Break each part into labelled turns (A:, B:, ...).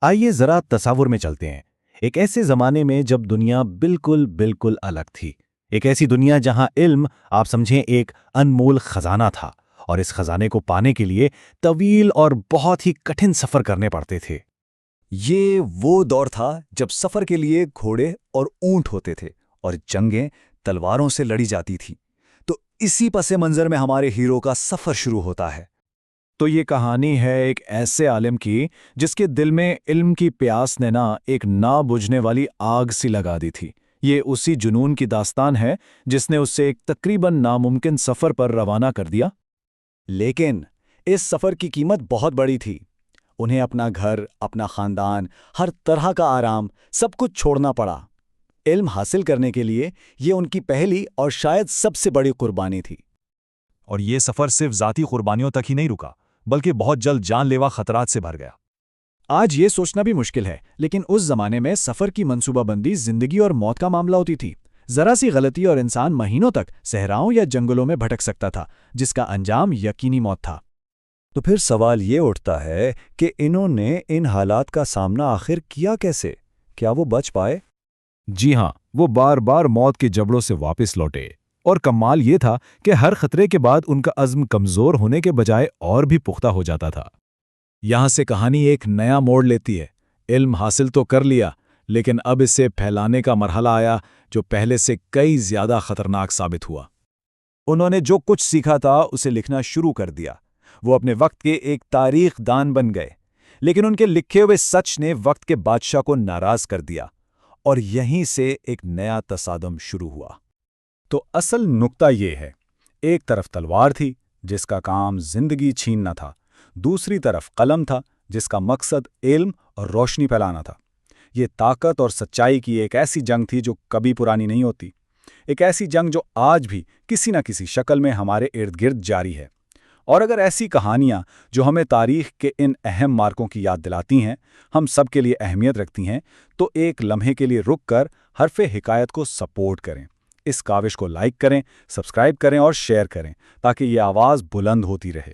A: आइए जरा तस्वीर में चलते हैं। एक ऐसे जमाने में जब दुनिया बिल्कुल बिल्कुल अलग थी। एक ऐसी दुनिया जहां इल्म, आप समझें, एक अनमोल खजाना था, और इस खजाने को पाने के लिए तवील और बहुत ही कठिन सफर करने पड़ते थे।
B: ये वो दौर था जब सफर के लिए घोड़े और ऊंट होते थे और जंगें तलवारों से लड़ी जाती थी। तो इसी पसे मंजर में हमारे हीरो का सफर शुरू होता है।
A: तो ये कहानी है एक ऐसे आलिम की जिसके दिल में इल्म की प्यास ने एक ना बुझने वाली आग सी लगा दी थी। ये उसी जुनून की दास्तान है जिसने उससे एक तकरीबन नामुमकिन सफर पर रवाना कर दिया।
B: लेकिन इस सफर की कीमत बहुत बड़ी थी। उन्हें अपना घर, अपना खानदान, हर तरह का आराम, सब कुछ छोड़ना पड़ा। इल्म हासिल करने के लिए ये उनकी पहली और शायद सबसे बड़ी कुर्बानी थी।
C: और ये सफर सिर्फ जाती कुर्बानियों तक ही नहीं रुका, बल्कि बहुत जल्द जानलेवा खतरात से भर गया।
D: आज ये सोचना भी मुश्किल है, लेकिन उस जमाने में सफर की मंसूबाबंदी जिंदगी और मौत का मामला होती थी। जरा सी गलती और इंसान महीनों तक सहराओं या जंगलों में भटक सकता था, जिसका अंजाम यकीनी मौत था।
B: तो फिर सवाल ये उठता है कि इन्होंने इन हालात का सामना आखिर किया कैसे? क्या वो बच पाए?
A: जी हाँ, वो बार बार मौत के जबड़ों से वापस लौटे। और कमाल ये था कि हर खतरे के बाद उनका अज़्म कमज़ोर होने के बजाय और भी पुख्ता हो जाता था।
D: यहां से कहानी एक नया मोड़ लेती है। इल्म हासिल तो कर लिया, लेकिन अब इसे फैलाने का मरहला आया जो पहले से कई ज्यादा खतरनाक साबित हुआ।
B: उन्होंने जो कुछ सीखा था उसे लिखना शुरू कर दिया। वो अपने वक्त के एक तारीख दान बन गए। लेकिन उनके लिखे हुए सच ने वक्त के बादशाह को नाराज कर दिया, और यहीं से एक नया तसादम शुरू हुआ।
D: तो असल नुक्ता ये है, एक तरफ तलवार थी जिसका काम जिंदगी छीनना था, दूसरी तरफ कलम था जिसका मकसद इल्म और रोशनी फैलाना था। ये ताकत और सच्चाई की एक ऐसी जंग थी जो कभी पुरानी नहीं होती। एक ऐसी जंग जो आज भी किसी न किसी शक्ल में हमारे इर्द गिर्द जारी है। और अगर ऐसी कहानियाँ जो हमें तारीख के इन अहम मार्कों की याद दिलाती हैं, हम सब के लिए अहमियत रखती हैं, तो एक लम्हे के लिए रुक कर हरफ़े हिकायत को सपोर्ट करें। इस काविश को लाइक करें, सब्सक्राइब करें और शेयर करें, ताकि ये आवाज़ बुलंद होती रहे।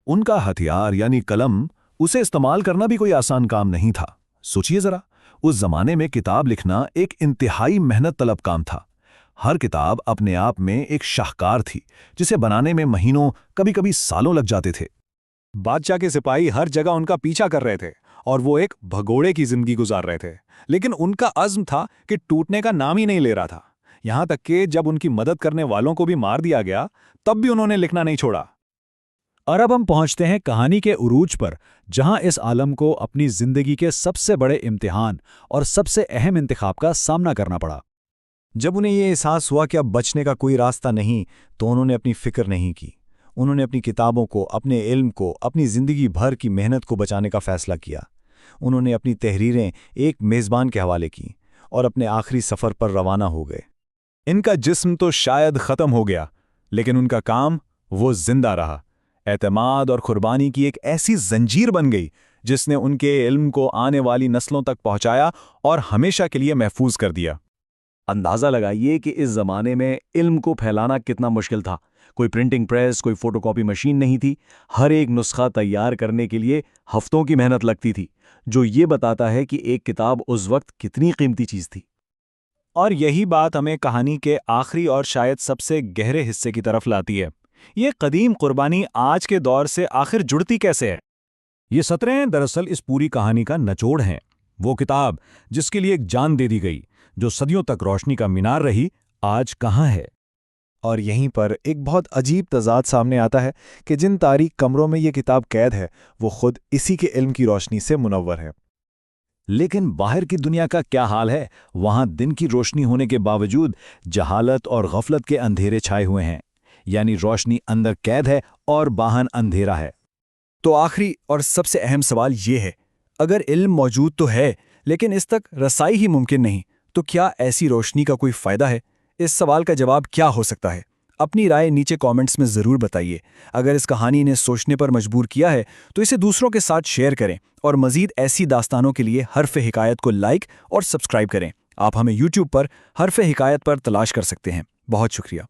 A: उनका हथियार यानी कलम, उसे इस्तेमाल करना भी कोई आसान काम नहीं था। सोचिए जरा, उस जमाने में किताब लिखना एक इंतहाई मेहनत तलब काम था। हर किताब अपने आप में एक शाहकार थी, जिसे बनाने में महीनों, कभी कभी सालों लग जाते थे।
D: बादशाह के सिपाही हर जगह उनका पीछा कर रहे थे और वो एक भगोड़े की जिंदगी गुजार रहे थे, लेकिन उनका अज़्म था कि टूटने का नाम ही नहीं ले रहा था। यहां तक कि जब उनकी मदद करने वालों को भी मार दिया गया, तब भी उन्होंने लिखना नहीं छोड़ा। और अब हम पहुंचते हैं कहानी के उरूज पर, जहां इस आलम को अपनी जिंदगी के सबसे बड़े इम्तिहान और सबसे अहम इंतखाब का सामना करना पड़ा।
B: जब उन्हें ये एहसास हुआ कि अब बचने का कोई रास्ता नहीं, तो उन्होंने अपनी फिक्र नहीं की। उन्होंने अपनी किताबों को, अपने इल्म को, अपनी ज़िंदगी भर की मेहनत को बचाने का फ़ैसला किया। उन्होंने अपनी तहरीरें एक मेज़बान के हवाले की और अपने आखिरी सफ़र पर रवाना हो गए।
D: इनका जिस्म तो शायद ख़त्म हो गया, लेकिन उनका काम वो जिंदा रहा। एतमाद और कुर्बानी की एक ऐसी जंजीर बन गई जिसने उनके इल्म को आने वाली नस्लों तक पहुंचाया और हमेशा के लिए महफूज कर दिया।
B: अंदाज़ा लगाइए कि इस ज़माने में इल्म को फैलाना कितना मुश्किल था। कोई प्रिंटिंग प्रेस, कोई फ़ोटोकॉपी मशीन नहीं थी। हर एक नुस्खा तैयार करने के लिए हफ्तों की मेहनत लगती थी, जो ये बताता है कि एक किताब उस वक्त कितनी कीमती चीज़ थी।
D: और यही बात हमें कहानी के आखिरी और शायद सबसे गहरे हिस्से की तरफ लाती है। ये कदीम कुर्बानी आज के दौर से आखिर जुड़ती कैसे है?
A: ये सतरें दरअसल इस पूरी कहानी का निचोड़ हैं। वो किताब जिसके लिए एक जान दे दी गई, जो सदियों तक रोशनी का मीनार रही, आज कहाँ है?
D: और यहीं पर एक बहुत अजीब तज़ाद सामने आता है कि जिन तारीक कमरों में ये किताब कैद है, वो खुद इसी के इल्म की रोशनी से मुनव्वर है।
A: लेकिन बाहर की दुनिया का क्या हाल है? वहां दिन की रोशनी होने के बावजूद जहालत और गफलत के अंधेरे छाए हुए हैं। यानी रोशनी अंदर कैद है और बाहर अंधेरा है।
D: तो आखिरी और सबसे अहम सवाल ये है, अगर इल्म मौजूद तो है, लेकिन इस तक रसाई ही मुमकिन नहीं, तो क्या ऐसी रोशनी का कोई फ़ायदा है? इस सवाल का जवाब क्या हो सकता है? अपनी राय नीचे कमेंट्स में ज़रूर बताइए। अगर इस कहानी ने सोचने पर मजबूर किया है, तो इसे दूसरों के साथ शेयर करें और मज़ीद ऐसी दास्तानों के लिए हरफ़े हिकायत को लाइक और सब्सक्राइब करें। आप हमें YouTube पर हरफ़े हिकायत पर तलाश कर सकते हैं। बहुत शुक्रिया।